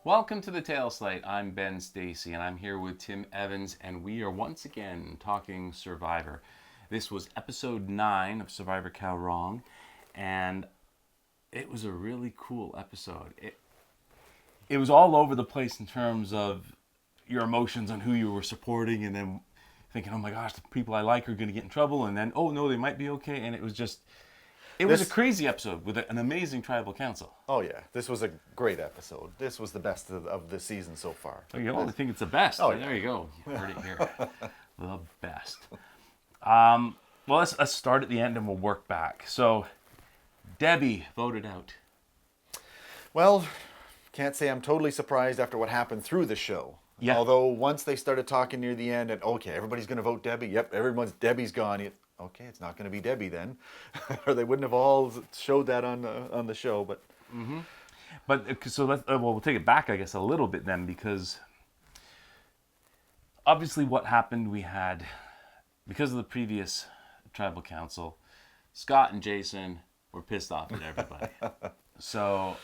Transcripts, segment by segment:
Welcome to the Tail Slate. I'm Ben Stacy, and I'm here with Tim Evans, and we are once again talking Survivor. This was episode 9 of Survivor Kaoh Rong, and it was a really cool episode. It was all over the place in terms of your emotions on who you were supporting, and then thinking, oh my gosh, the people I like are going to get in trouble, and then, oh no, they might be okay, and it was just... It was a crazy episode with an amazing tribal council. Oh yeah, this was a great episode. This was the best of the season so far. Oh, you only think it's the best. Oh, There yeah. you go. You heard it here. The best. Well, let's start at the end and we'll work back. So, Debbie voted out. Well, can't say I'm totally surprised after what happened through the show. Yeah. Although once they started talking near the end and okay, everybody's going to vote Debbie. Yep, Debbie's gone. Okay, it's not going to be Debbie then, or they wouldn't have all showed that on the show. But So we'll take it back, I guess, a little bit then, because obviously what happened, we had, because of the previous tribal council, Scott and Jason were pissed off at everybody. So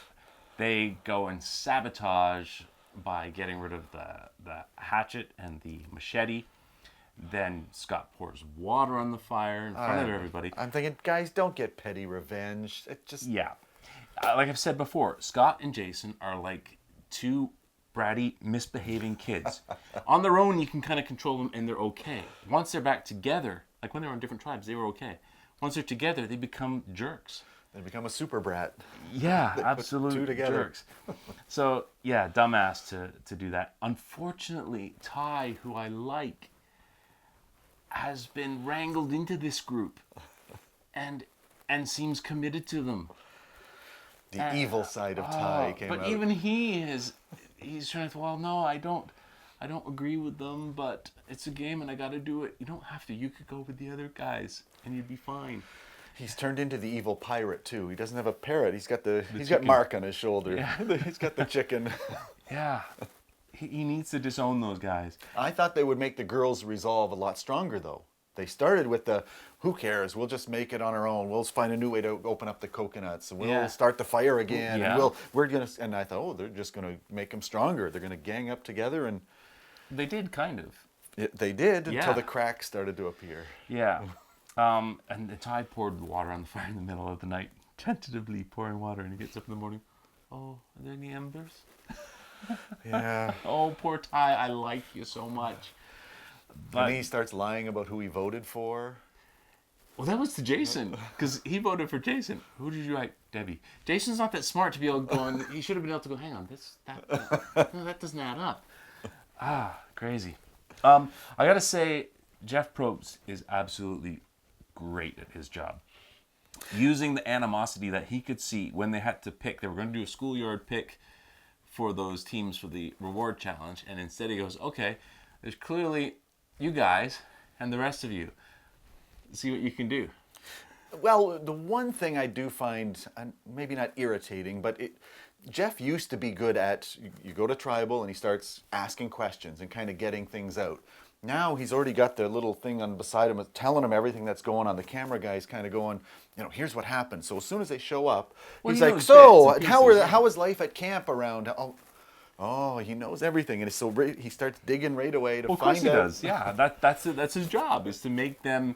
they go and sabotage by getting rid of the hatchet and the machete. Then Scott pours water on the fire in front of everybody. I'm thinking, guys, don't get petty revenge. It just Yeah. Like I've said before, Scott and Jason are like two bratty, misbehaving kids. On their own, you can kind of control them and they're okay. Once they're back together, like when they were on different tribes, they were okay. Once they're together, they become jerks. they become a super brat. Yeah, Two absolute together. jerks. So, yeah, dumbass to do that. Unfortunately, Ty, who I like, has been wrangled into this group and seems committed to them. The evil side of Ty came out. But even he's trying to, well, no, I don't agree with them, but it's a game and I got to do it. You don't have to. You could go with the other guys and you'd be fine. He's turned into the evil pirate too. He doesn't have a parrot. He's got got chicken. Mark on his shoulder. Yeah. He's got the chicken. Yeah. He needs to disown those guys. I thought they would make the girls' resolve a lot stronger though. They started with the, who cares? We'll just make it on our own. We'll find a new way to open up the coconuts. We'll start the fire again. Yeah. And we're gonna. And I thought, oh, they're just gonna make them stronger. They're gonna gang up together, and They did, kind of. they did Yeah. until the cracks started to appear. Yeah. And the Ty poured water on the fire in the middle of the night, tentatively pouring water, and he gets up in the morning. Oh, are there any embers? Yeah. Oh, poor Ty, I like you so much. But, And he starts lying about who he voted for. well, that was to Jason, because he voted for Jason. Who did you like? Debbie. Jason's not that smart to be able to go on. He should have been able to go, hang on, no, that doesn't add up. Crazy. I got to say, Jeff Probst is absolutely great at his job. Using the animosity that he could see when they had to pick. They were going to do a schoolyard pick for those teams for the reward challenge, and instead he goes, okay, there's clearly you guys and the rest of you. See what you can do. Well, the one thing I do find, maybe not irritating, but Jeff used to be good at, you go to tribal and he starts asking questions and kind of getting things out. Now he's already got the little thing on beside him telling him everything that's going on. The camera guy's kind of going, here's what happened. So as soon as they show up, Well, he's he like, knows so bits and pieces, how is life at camp around? Oh, he knows everything. And so he starts digging right away to Well, of course find he out. does. Yeah, that's his job, is to make them,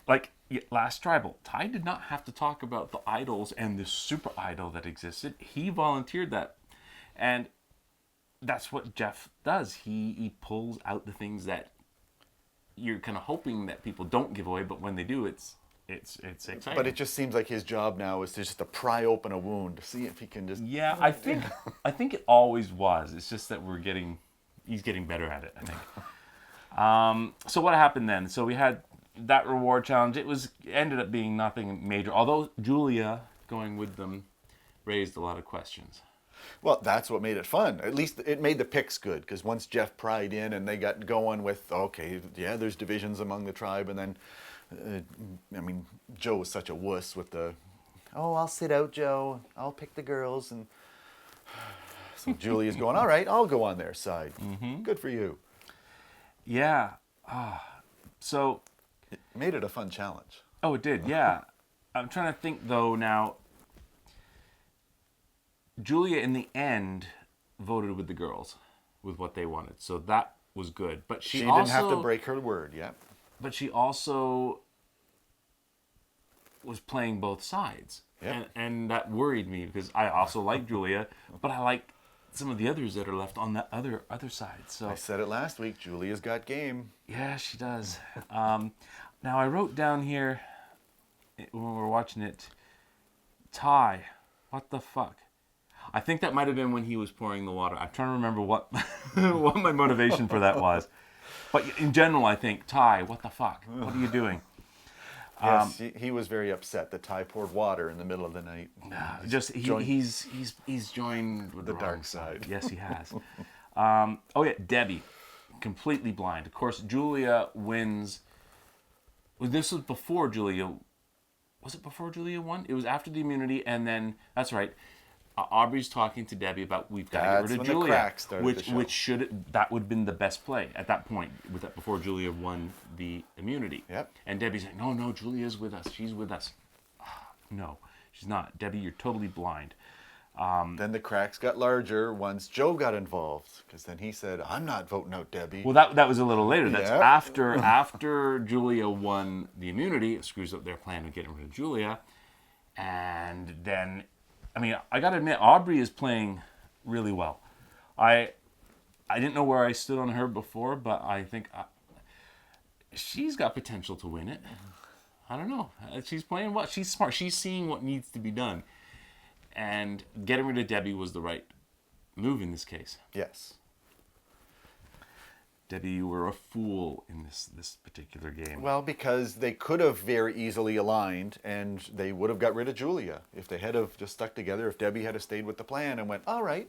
like last tribal. Ty did not have to talk about the idols and the super idol that existed. He volunteered that, and that's what Jeff does. He pulls out the things that you're kind of hoping that people don't give away, but when they do, it's exciting. But it just seems like his job now is just to pry open a wound, to see if he can just... Yeah, I think it always was. It's just that he's getting better at it, I think. So what happened then? So we had that reward challenge. It ended up being nothing major, although Julia going with them raised a lot of questions. Well, that's what made it fun. At least it made the picks good, because once Jeff pried in and they got going with, okay, yeah, there's divisions among the tribe, and then, Joe was such a wuss with the, oh, I'll sit out, Joe. I'll pick the girls. And so Julia's going, all right, I'll go on their side. Mm-hmm. Good for you. Yeah. So... It made it a fun challenge. Oh, it did, yeah. I'm trying to think, though, now... Julia, in the end, voted with the girls, with what they wanted. So that was good. But She also, didn't have to break her word, yeah. But she also was playing both sides. Yep. And that worried me because I also like Julia, but I like some of the others that are left on the other side. So I said it last week, Julia's got game. yeah, she does. Now I wrote down here when we were watching it, Ty, what the fuck? I think that might have been when he was pouring the water. I'm trying to remember what what my motivation for that was. But in general, I think, Ty, what the fuck? What are you doing? Yes, he was very upset that Ty poured water in the middle of the night. He's joined with The the dark wrong side. Yes, he has. Oh yeah, Debbie, completely blind. Of course, Julia wins. Well, this was before Julia. Was it before Julia won? It was after the immunity, and then that's right. Aubrey's talking to Debbie about we've got to get rid of when Julia, the cracks started to show. that would have been the best play at that point with that before Julia won the immunity. Yep. And Debbie's like, no, Julia's with us. She's with us. No, she's not. Debbie, you're totally blind. Then the cracks got larger once Joe got involved, because then he said, I'm not voting out Debbie. Well, that was a little later. That's Yep. after Julia won the immunity. It screws up their plan of getting rid of Julia. And then, I mean, I got to admit, Aubrey is playing really well. I didn't know where I stood on her before, but I think she's got potential to win it. I don't know. She's playing well. She's smart. She's seeing what needs to be done. And getting rid of Debbie was the right move in this case. Yes. Debbie, you were a fool in this particular game. Well, because they could have very easily aligned, and they would have got rid of Julia if they had have just stuck together. If Debbie had have stayed with the plan and went, all right.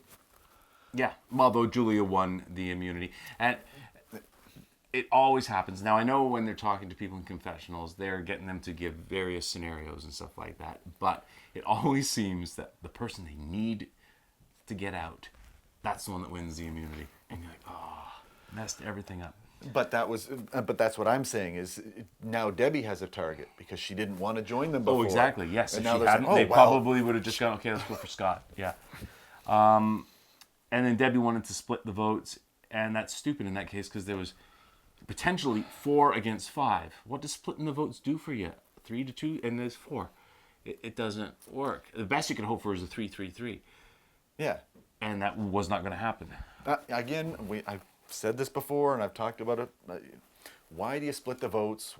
Yeah, although Julia won the immunity. And it always happens. Now, I know when they're talking to people in confessionals, they're getting them to give various scenarios and stuff like that. But it always seems that the person they need to get out, that's the one that wins the immunity. And you're like, oh, messed everything up. But that's what I'm saying is now Debbie has a target because she didn't want to join them before. Oh, exactly. Yes. And If now she they're hadn't, saying, they well, probably would have just gone, okay, let's go for Scott. Yeah. And then Debbie wanted to split the votes, and that's stupid in that case because there was potentially 4 against 5. What does splitting the votes do for you? 3-2, and there's 4. It doesn't work. The best you can hope for is a 3-3-3. Yeah. And that was not going to happen. Again, I've said this before, and I've talked about it. Why do you split the votes?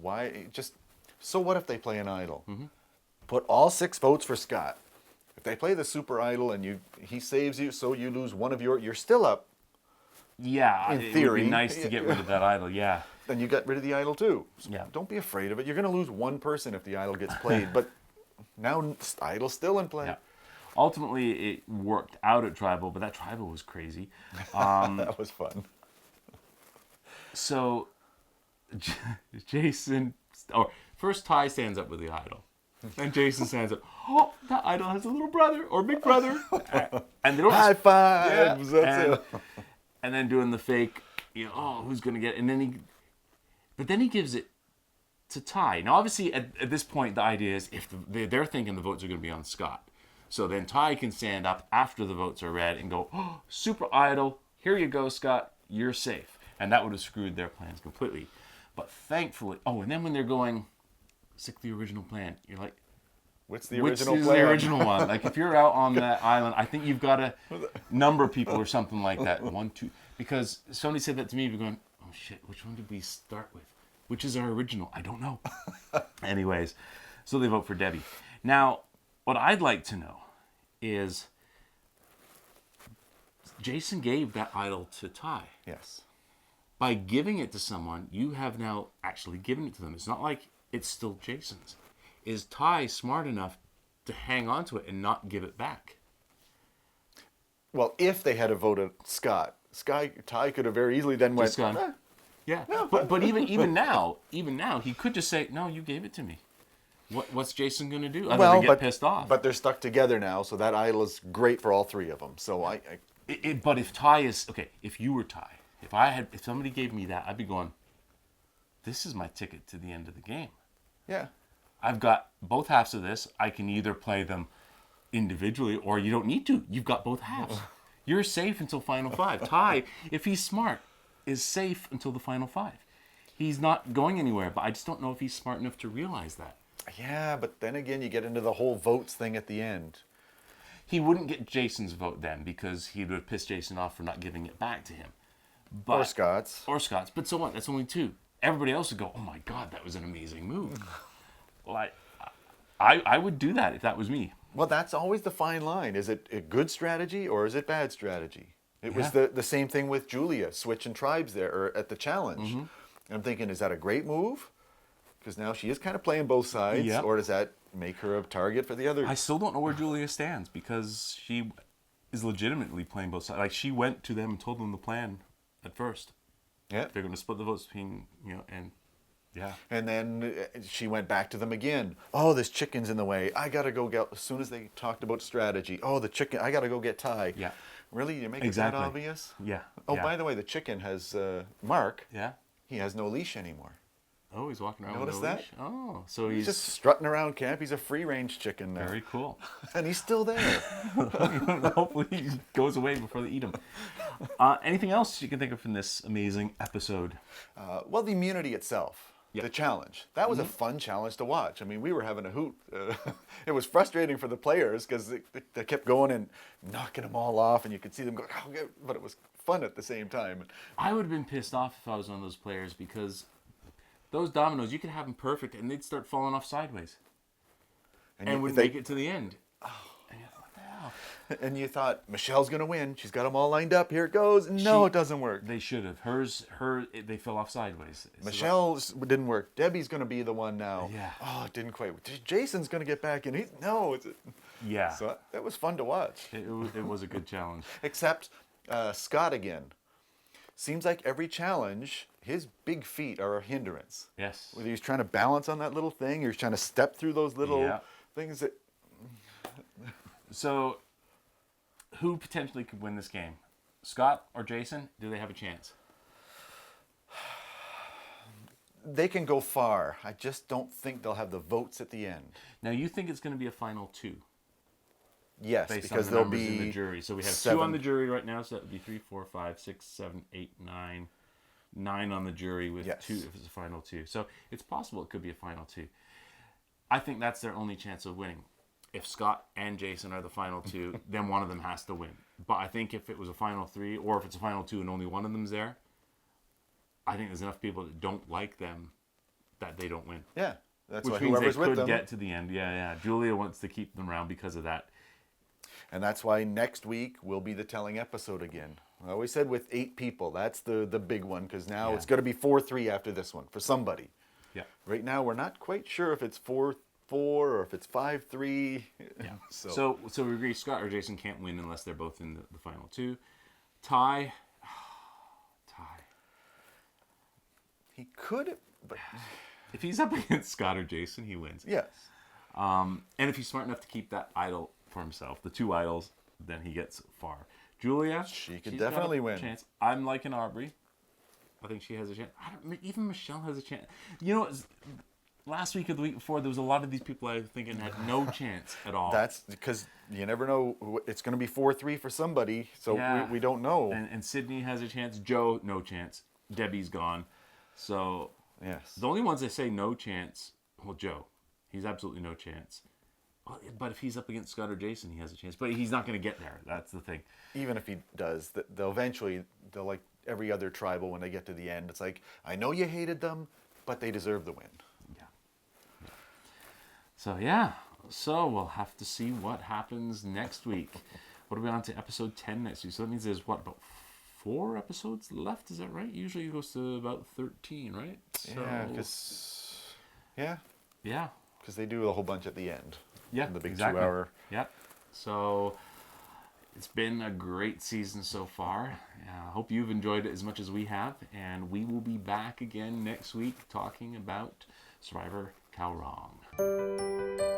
So what if they play an idol? Mm-hmm. Put all 6 votes for Scott. If they play the super idol and he saves you, so you lose one of you're still up. Yeah, in it theory, would be nice to get rid of that idol. Yeah. Then you got rid of the idol too. So Yeah. Don't be afraid of it. You're going to lose one person if the idol gets played, but now idol's still in play. Yeah. Ultimately, it worked out at Tribal, but that Tribal was crazy. That was fun. So, Jason, first Ty stands up with the idol. Then Jason stands up. Oh, that idol has a little brother or big brother. And they don't High five. Yeah. That's it. And then doing the fake, who's going to get it? And then he gives it to Ty. Now, obviously, at this point, the idea is if they're thinking the votes are going to be on Scott. So then Ty can stand up after the votes are read and go, oh, super idol, here you go, Scott, you're safe. And that would have screwed their plans completely. But thankfully, and then when they're going, stick the original plan, you're like, What's the which original is plan? the original one? Like if you're out on that island, I think you've got to number people or something like that. 1, 2, because somebody said that to me. You're going, oh shit, which one did we start with? Which is our original? I don't know. Anyways, so they vote for Debbie. Now, what I'd like to know is, Jason gave that idol to Ty. Yes. By giving it to someone, you have now actually given it to them. It's not like it's still Jason's. Is Ty smart enough to hang on to it and not give it back? Well, if they had voted Scott, Ty could have very easily then went, Just gone, yeah. But even now, he could just say, no, you gave it to me. What's Jason going to do other than get pissed off? But they're stuck together now, so that idol is great for all 3 of them. So But if Ty is okay, if you were Ty, if somebody gave me that, I'd be going, this is my ticket to the end of the game. Yeah. I've got both halves of this. I can either play them individually, or you don't need to. You've got both halves. You're safe until final 5. Ty, if he's smart, is safe until the final 5. He's not going anywhere, but I just don't know if he's smart enough to realize that. Yeah, but then again, you get into the whole votes thing at the end. He wouldn't get Jason's vote then because he would have pissed Jason off for not giving it back to him. But, Or Scott's. Or Scott's. But so what? That's only 2. Everybody else would go, oh my God, that was an amazing move. Well, I would do that if that was me. Well, that's always the fine line. Is it a good strategy or is it bad strategy? It was the same thing with Julia, switching tribes there or at the challenge. And I'm thinking, is that a great move? Because now she is kind of playing both sides. Yep. Or does that make her a target for the other? I still don't know where Julia stands because she is legitimately playing both sides. Like, she went to them and told them the plan at first. Yeah. They're going to split the votes between, and yeah. And then she went back to them again. Oh, this chicken's in the way. I got to go get, as soon as they talked about strategy, oh, the chicken, I got to go get Ty. Yeah. Really? You make Exactly. it that obvious? Yeah. Oh, yeah. by the way, the chicken has, Mark, Yeah. he has no leash anymore. Oh, he's walking around Notice with no that? leash? Oh, so He's he's just strutting around camp. He's a free-range chicken now. very cool. And he's still there. Hopefully he goes away before they eat him. Anything else you can think of from this amazing episode? Well, the immunity itself, Yep. the challenge. That was a fun challenge to watch. I mean, we were having a hoot. It was frustrating for the players because they kept going and knocking them all off, and you could see them go, oh, good," but it was fun at the same time. I would have been pissed off if I was one of those players because those dominoes, you could have them perfect and they'd start falling off sideways and would make it to the end. Oh. And you're like, what the hell? And you thought, Michelle's going to win. She's got them all lined up. Here it goes. No, it doesn't work. They should have. They fell off sideways. Michelle's didn't work. Debbie's going to be the one now. Yeah. Oh, it didn't quite work. Jason's going to get back in. Yeah. So that was fun to watch. It was a good challenge. Except Scott again. Seems like every challenge, his big feet are a hindrance. Yes. Whether he's trying to balance on that little thing, or he's trying to step through those little Yeah. things that... So, who potentially could win this game? Scott or Jason? Do they have a chance? They can go far. I just don't think they'll have the votes at the end. Now, you think it's going to be a final 2? Yes, Based because on the there'll numbers be in the jury. So we have 7. 2 on the jury right now, so that would be 3, 4, 5, 6, 7, 8, 9. 9 on the jury with Yes. 2 if it's a final 2. So it's possible it could be a final 2. I think that's their only chance of winning. If Scott and Jason are the final 2, then one of them has to win. But I think if it was a final 3, or if it's a final 2 and only one of them's there, I think there's enough people that don't like them that they don't win. Yeah, that's Which why means they whoever's with could them. get to the end. Yeah. Julia wants to keep them around because of that. And that's why next week will be the telling episode again. I always said with 8 people, that's the big one, because now it's going to be 4-3 after this one for somebody. Yeah. Right now, we're not quite sure if it's 4-4 or if it's 5-3. Yeah. So So we agree Scott or Jason can't win unless they're both in the final 2. Ty. he could, but If he's up against Scott or Jason, he wins. yes. And if he's smart enough to keep that idol for himself, the 2 idols, then he gets far. Julia, She could she's got definitely a win. Chance. I'm liking Aubrey. I think she has a chance. Even Michelle has a chance. You know, last week or the week before, there was a lot of these people I was thinking had no chance at all. That's because you never know. It's going to be 4-3 for somebody, so Yeah. we don't know. And Sydney has a chance. Joe, no chance. Debbie's gone. So Yes. the only ones that say no chance, well, Joe. He's absolutely no chance. But if he's up against Scott or Jason, he has a chance. But he's not going to get there. That's the thing. Even if he does, they'll like every other tribal when they get to the end. It's like, I know you hated them, but they deserve the win. Yeah. So, yeah. So we'll have to see what happens next week. What are we on to episode 10 next week? So that means there's, about 4 episodes left? Is that right? Usually it goes to about 13, right? So, Yeah, because they do a whole bunch at the end. Yeah, The big exactly. 2-hour. Yeah. So it's been a great season so far. I hope you've enjoyed it as much as we have. And we will be back again next week talking about Survivor Kaoh Rong.